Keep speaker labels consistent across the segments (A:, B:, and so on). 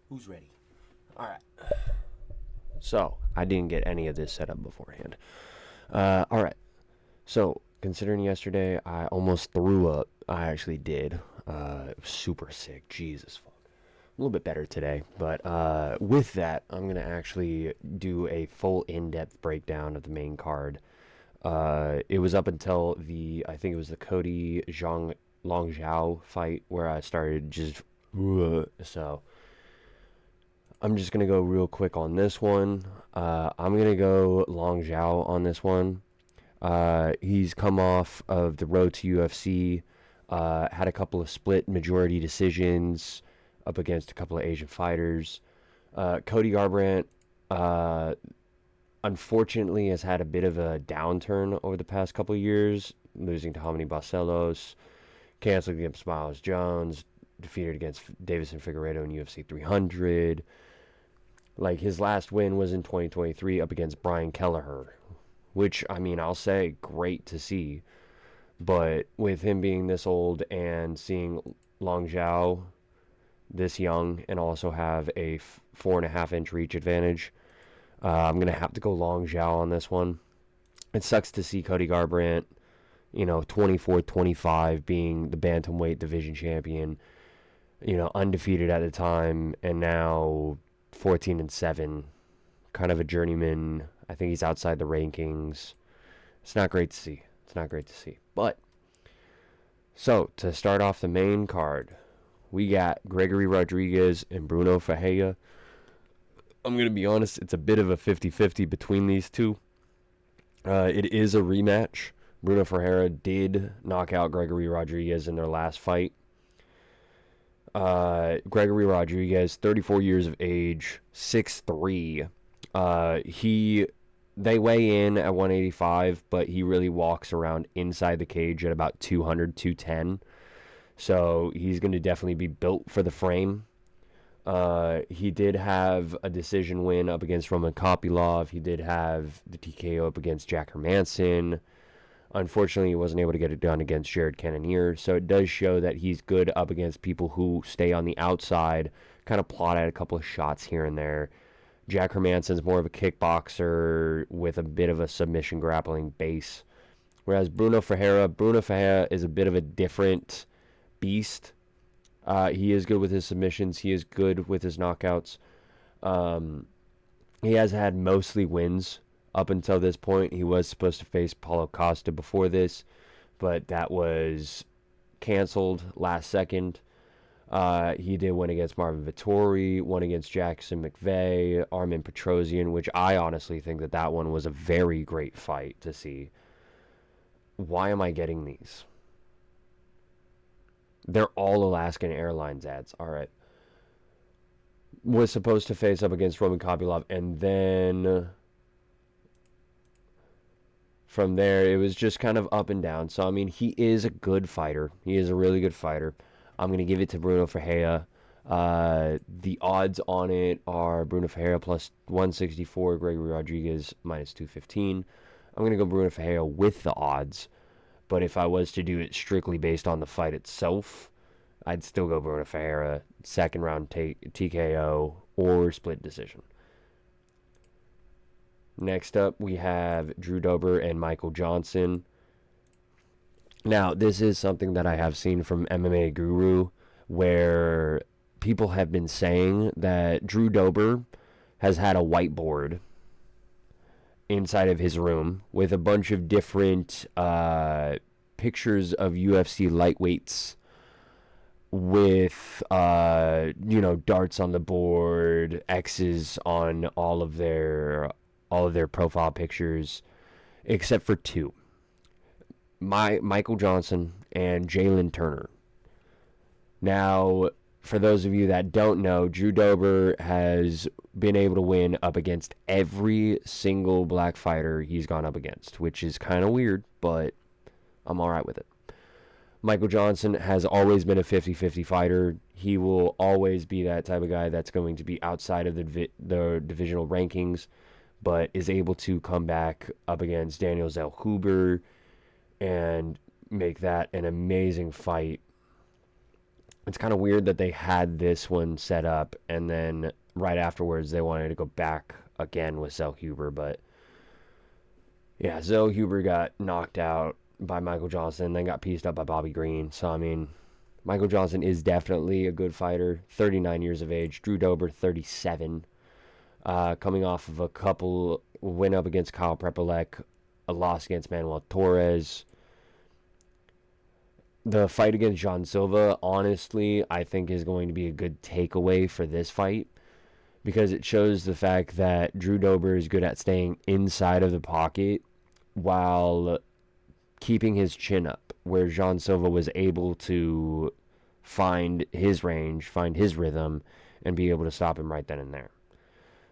A: Who's ready? All right. So, I didn't get any of this set up beforehand. All right. So, considering yesterday I almost threw up, I actually did. It was super sick. Jesus fuck. A little bit better today, but with that, I'm gonna actually do a full in-depth breakdown of the main card. It was up until I think it was the Cody Zhang Long Zhao fight where I started just so I'm just gonna go real quick on this one. I'm gonna go Long Zhao on this one. He's come off of the road to UFC, had a couple of split majority decisions up against a couple of Asian fighters. Cody Garbrandt, uh, unfortunately, has had a bit of a downturn over the past couple of years, losing to Hamani Barcelos, canceled against Miles Jones, defeated against Davison Figueiredo in UFC 300. Like, his last win was in 2023 up against Brian Kelleher, which, I mean, I'll say great to see. But with him being this old and seeing Long Zhao this young and also have a 4.5 inch reach advantage, I'm going to have to go Long Zhao on this one. It sucks to see Cody Garbrandt, 24-25, being the bantamweight division champion, undefeated at the time, and now 14-7, kind of a journeyman. I think he's outside the rankings. It's not great to see. It's not great to see. But, so, to start off the main card, we got Gregory Rodriguez and Bruno Ferreira. I'm going to be honest, it's a bit of a 50-50 between these two. It is a rematch. Bruno Ferreira did knock out Gregory Rodriguez in their last fight. Gregory Rodriguez, 34 years of age, 6'3". They weigh in at 185, but he really walks around inside the cage at about 200, 210. So he's going to definitely be built for the frame. He did have a decision win up against Roman Kopylov. He did have the TKO up against Jack Hermanson. Unfortunately, he wasn't able to get it done against Jared Cannonier. So it does show that he's good up against people who stay on the outside, kind of plot at a couple of shots here and there. Jack Hermanson's more of a kickboxer with a bit of a submission grappling base. Whereas Bruno Ferreira is a bit of a different beast. He is good with his submissions. He is good with his knockouts. He has had mostly wins up until this point. He was supposed to face Paulo Costa before this, but that was canceled last second. He did win against Marvin Vettori, won against Jackson McVeigh, Armin Petrosian, which I honestly think that one was a very great fight to see. Why am I getting these? They're all Alaskan Airlines ads. All right. Was supposed to face up against Roman Kopylov, and then from there, it was just kind of up and down. So, I mean, he is a good fighter. He is a really good fighter. I'm going to give it to Bruno Ferreira. The odds on it are Bruno Ferreira plus 164, Gregory Rodriguez minus 215. I'm going to go Bruno Ferreira with the odds. But if I was to do it strictly based on the fight itself, I'd still go Bruno Ferreira, second round TKO or split decision. Next up, we have Drew Dober and Michael Johnson. Now, this is something that I have seen from MMA Guru, where people have been saying that Drew Dober has had a whiteboard inside of his room with a bunch of different pictures of UFC lightweights with darts on the board, X's on all of their profile pictures, except for two: Michael Johnson and Jalen Turner. Now, for those of you that don't know, Drew Dober has been able to win up against every single black fighter he's gone up against, which is kind of weird, but I'm all right with it. Michael Johnson has always been a 50-50 fighter. He will always be that type of guy that's going to be outside of the divisional rankings, but is able to come back up against Daniel Zellhuber and make that an amazing fight. it's kind of weird that they had this one set up and then right afterwards they wanted to go back again with Zell Huber. But yeah, Zell Huber got knocked out by Michael Johnson, then got pieced up by Bobby Green. So, I mean, Michael Johnson is definitely a good fighter. 39 years of age. Drew Dober, 37. Coming off of a couple win up against Kyle Prepolek, a loss against Manuel Torres. The fight against John Silva, honestly, I think is going to be a good takeaway for this fight because it shows the fact that Drew Dober is good at staying inside of the pocket while keeping his chin up, where John Silva was able to find his range, find his rhythm, and be able to stop him right then and there.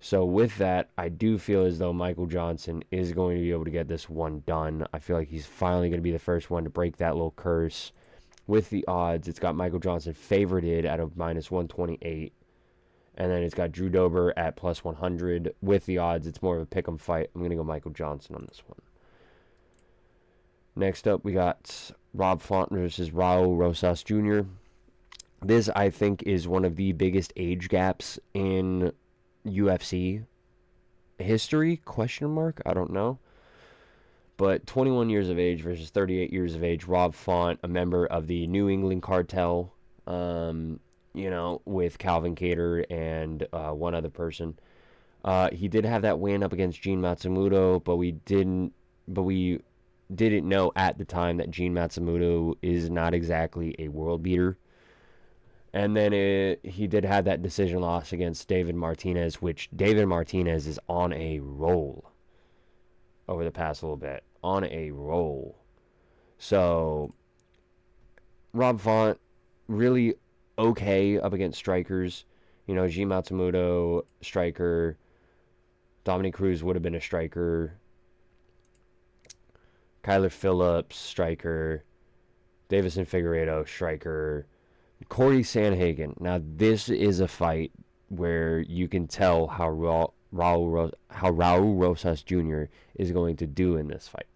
A: So with that, I do feel as though Michael Johnson is going to be able to get this one done. I feel like he's finally going to be the first one to break that little curse. With the odds, it's got Michael Johnson favorited at a minus 128. And then it's got Drew Dober at plus 100. With the odds, it's more of a pick'em fight. I'm going to go Michael Johnson on this one. Next up, we got Rob Font versus Raul Rosas Jr. This, I think, is one of the biggest age gaps in UFC history, ? I don't know. But 21 years of age versus 38 years of age. Rob Font, a member of the New England Cartel, with Calvin Kattar and one other person. He did have that win up against Gene Matsumoto, but we didn't know at the time that Gene Matsumoto is not exactly a world beater. And then he did have that decision loss against David Martinez, which David Martinez is on a roll over the past little bit. On a roll. So, Rob Font, really okay up against strikers. Gene Matsumoto, striker. Dominic Cruz would have been a striker. Kyler Phillips, striker. Davison Figueiredo, striker. Corey Sandhagen. Now, this is a fight where you can tell how Raul Rosas Jr. is going to do in this fight.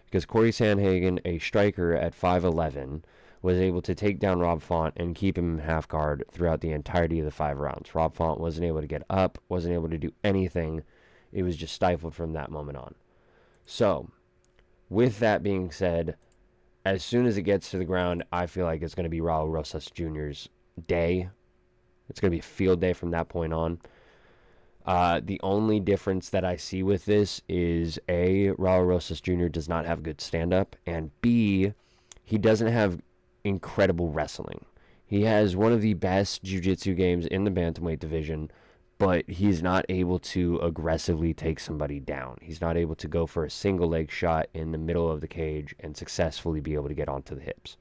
A: Because Corey Sandhagen, a striker at 5'11", was able to take down Rob Font and keep him in half guard throughout the entirety of the 5 rounds. Rob Font wasn't able to get up, wasn't able to do anything. It was just stifled from that moment on. So, with that being said, as soon as it gets to the ground, I feel like it's going to be Raul Rosas Jr.'s day. It's going to be a field day from that point on. The only difference that I see with this is A, Raul Rosas Jr. does not have good stand-up, and B, he doesn't have incredible wrestling. He has one of the best jiu-jitsu games in the bantamweight division, but he's not able to aggressively take somebody down. He's not able to go for a single leg shot in the middle of the cage and successfully be able to get onto the hips.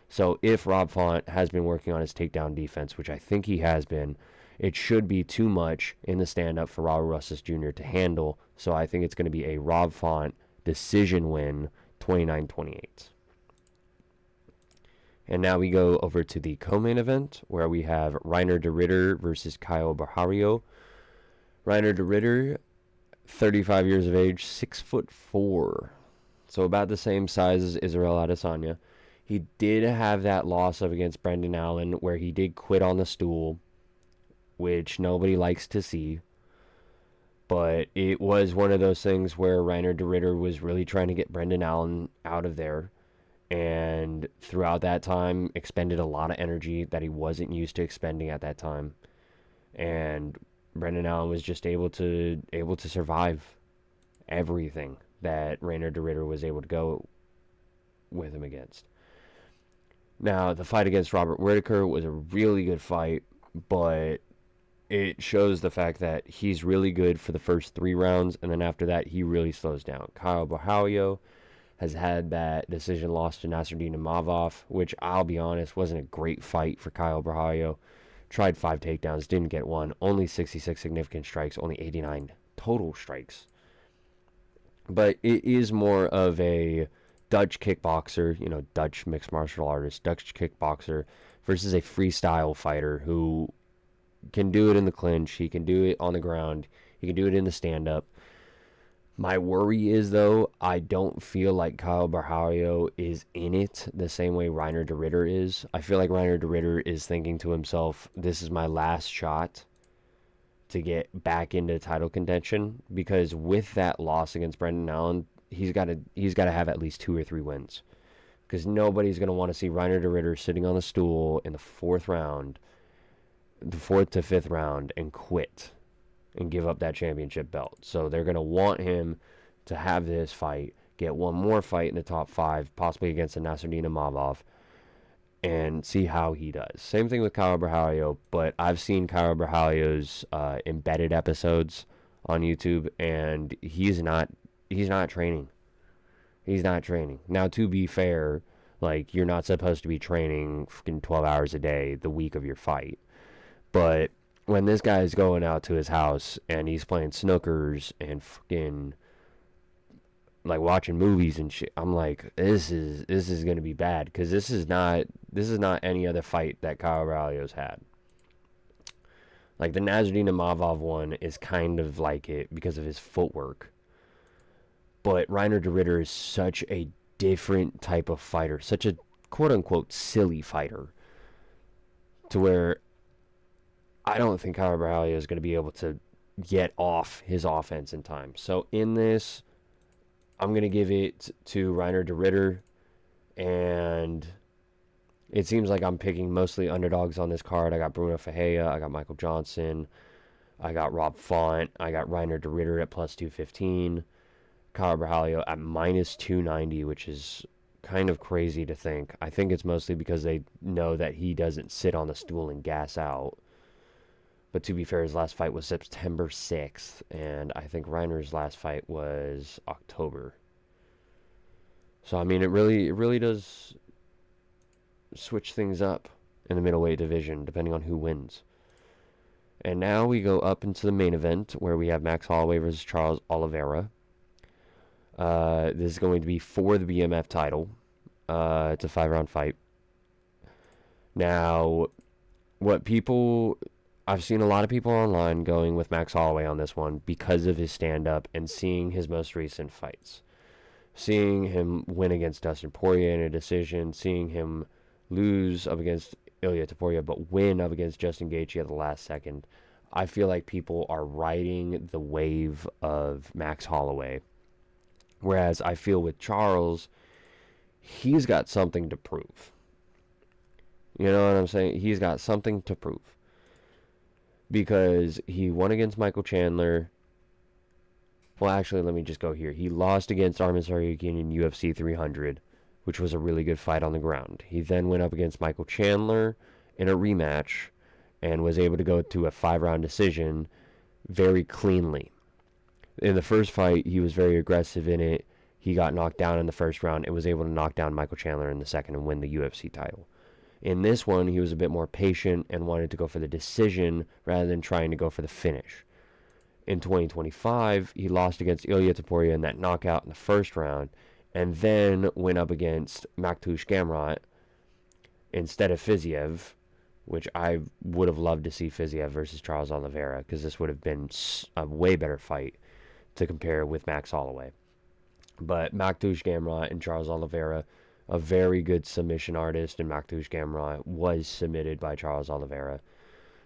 A: So if Rob Font has been working on his takedown defense, which I think he has been, it should be too much in the stand-up for Raul Rosas Jr. to handle. So I think it's going to be a Rob Font decision win, 29-28. And now we go over to the co-main event, where we have Reiner de Ridder versus Caio Borralho. Reiner de Ridder, 35 years of age, 6'4", so about the same size as Israel Adesanya. He did have that loss up against Brendan Allen, where he did quit on the stool, which nobody likes to see. But it was one of those things where Reiner de Ridder was really trying to get Brendan Allen out of there. And throughout that time, expended a lot of energy that he wasn't used to expending at that time. And Brendan Allen was just able to survive everything that Reiner de Ridder was able to go with him against. Now, the fight against Robert Whittaker was a really good fight, but it shows the fact that he's really good for the first 3 rounds, and then after that, he really slows down. Caio Borralho has had that decision loss to Nasruddin Imavov, which, I'll be honest, wasn't a great fight for Caio Borralho. Tried 5 takedowns, didn't get one. Only 66 significant strikes, only 89 total strikes. But it is more of a Dutch kickboxer, Dutch mixed martial artist, Dutch kickboxer versus a freestyle fighter who can do it in the clinch. He can do it on the ground. He can do it in the stand-up. My worry is, though, I don't feel like Kyle Barhalio is in it the same way Reiner de Ritter is. I feel like Reiner de Ritter is thinking to himself, this is my last shot to get back into title contention, because with that loss against Brendan Allen, he's got to have at least 2 or 3 wins, because nobody's going to want to see Reiner de Ritter sitting on the stool in the 4th round, the 4th to 5th round, and quit and give up that championship belt. So they're going to want him to have this fight, get one more fight in the top 5, possibly against a Nassourdine Imavov, and see how he does. Same thing with Kyle Barhalio, but I've seen Kyle Barhalio's embedded episodes on YouTube, and he's not training. He's not training. Now, to be fair, like, you're not supposed to be training fucking 12 hours a day the week of your fight. But when this guy's going out to his house and he's playing snookers and fucking like watching movies and shit, I'm like, this is gonna be bad, because this is not any other fight that Kyle Barhalio's had. Like, the Nassourdine Imavov one is kind of like it because of his footwork, but Reiner de Ritter is such a different type of fighter, such a quote unquote silly fighter, to where I don't think Kyle Barhalio is going to be able to get off his offense in time. So in this, I'm going to give it to Reiner de Ritter, and it seems like I'm picking mostly underdogs on this card. I got Bruno Ferreira, I got Michael Johnson, I got Rob Font, I got Reiner de Ritter at plus 215, Kyle Barhalio at minus 290, which is kind of crazy to think. I think it's mostly because they know that he doesn't sit on the stool and gas out. But to be fair, his last fight was September 6th, and I think Reiner's last fight was October. So, I mean, it really does switch things up in the middleweight division, depending on who wins. And now we go up into the main event, where we have Max Holloway versus Charles Oliveira. This is going to be for the BMF title. It's a 5-round fight. Now, I've seen a lot of people online going with Max Holloway on this one because of his stand-up and seeing his most recent fights. Seeing him win against Dustin Poirier in a decision, seeing him lose up against Ilia Topuria, but win up against Justin Gaethje at the last second. I feel like people are riding the wave of Max Holloway. Whereas I feel with Charles, he's got something to prove. You know what I'm saying? He's got something to prove. Because he won against Michael Chandler. Well, actually, let me just go here. He lost against Arman Tsarukyan in UFC 300, which was a really good fight on the ground. He then went up against Michael Chandler in a rematch and was able to go to a 5-round decision very cleanly. In the first fight, he was very aggressive in it. He got knocked down in the first round and was able to knock down Michael Chandler in the second and win the UFC title. In this one, he was a bit more patient and wanted to go for the decision rather than trying to go for the finish. In 2025, he lost against Ilia Topuria in that knockout in the first round, and then went up against Maktush Gamrot instead of Fiziev, which I would have loved to see Fiziev versus Charles Oliveira, because this would have been a way better fight to compare with Max Holloway. But Maktush Gamrot and Charles Oliveira, a very good submission artist, and Maktush Gamrot was submitted by Charles Oliveira.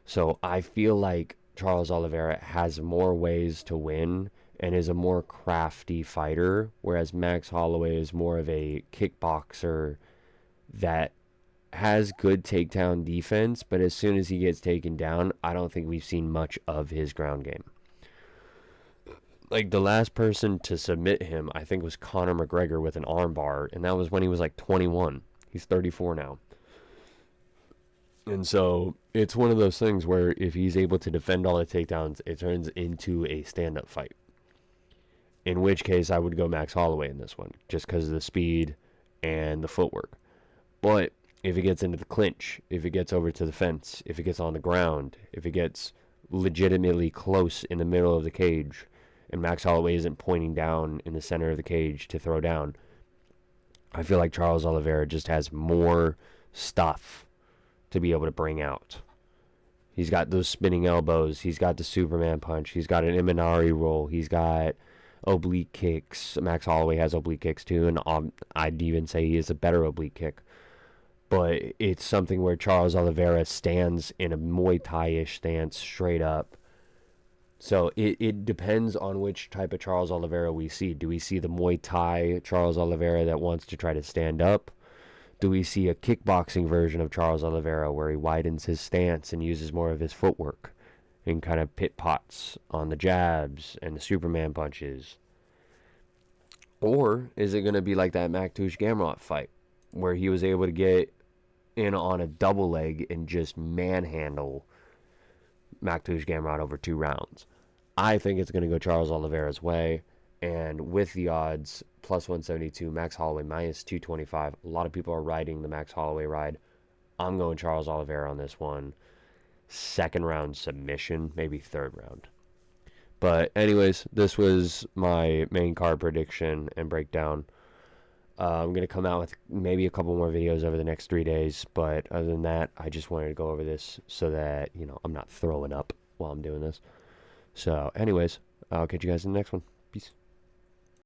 A: So I feel like Charles Oliveira has more ways to win and is a more crafty fighter, whereas Max Holloway is more of a kickboxer that has good takedown defense, but as soon as he gets taken down, I don't think we've seen much of his ground game. Like, the last person to submit him, I think, was Conor McGregor with an armbar, and that was when he was like 21. He's 34 now. And so it's one of those things where if he's able to defend all the takedowns, it turns into a stand-up fight. In which case, I would go Max Holloway in this one, just because of the speed and the footwork. But if it gets into the clinch, if it gets over to the fence, if it gets on the ground, if it gets legitimately close in the middle of the cage, and Max Holloway isn't pointing down in the center of the cage to throw down, I feel like Charles Oliveira just has more stuff to be able to bring out. He's got those spinning elbows. He's got the Superman punch. He's got an Imanari roll. He's got oblique kicks. Max Holloway has oblique kicks too, and I'd even say he is a better oblique kick. But it's something where Charles Oliveira stands in a Muay Thai-ish stance straight up. So it depends on which type of Charles Oliveira we see. Do we see the Muay Thai Charles Oliveira that wants to try to stand up? Do we see a kickboxing version of Charles Oliveira where he widens his stance and uses more of his footwork and kind of pit pots on the jabs and the Superman punches? Or is it going to be like that Maktush Gamrot fight where he was able to get in on a double leg and just manhandle Maktush Gamrot over 2 rounds? I think it's going to go Charles Oliveira's way. And with the odds, plus 172, Max Holloway minus 225. A lot of people are riding the Max Holloway ride. I'm going Charles Oliveira on this one. Second round submission, maybe third round. But anyways, this was my main card prediction and breakdown. I'm going to come out with maybe a couple more videos over the next 3 days. But other than that, I just wanted to go over this so that, I'm not throwing up while I'm doing this. So anyways, I'll catch you guys in the next one. Peace.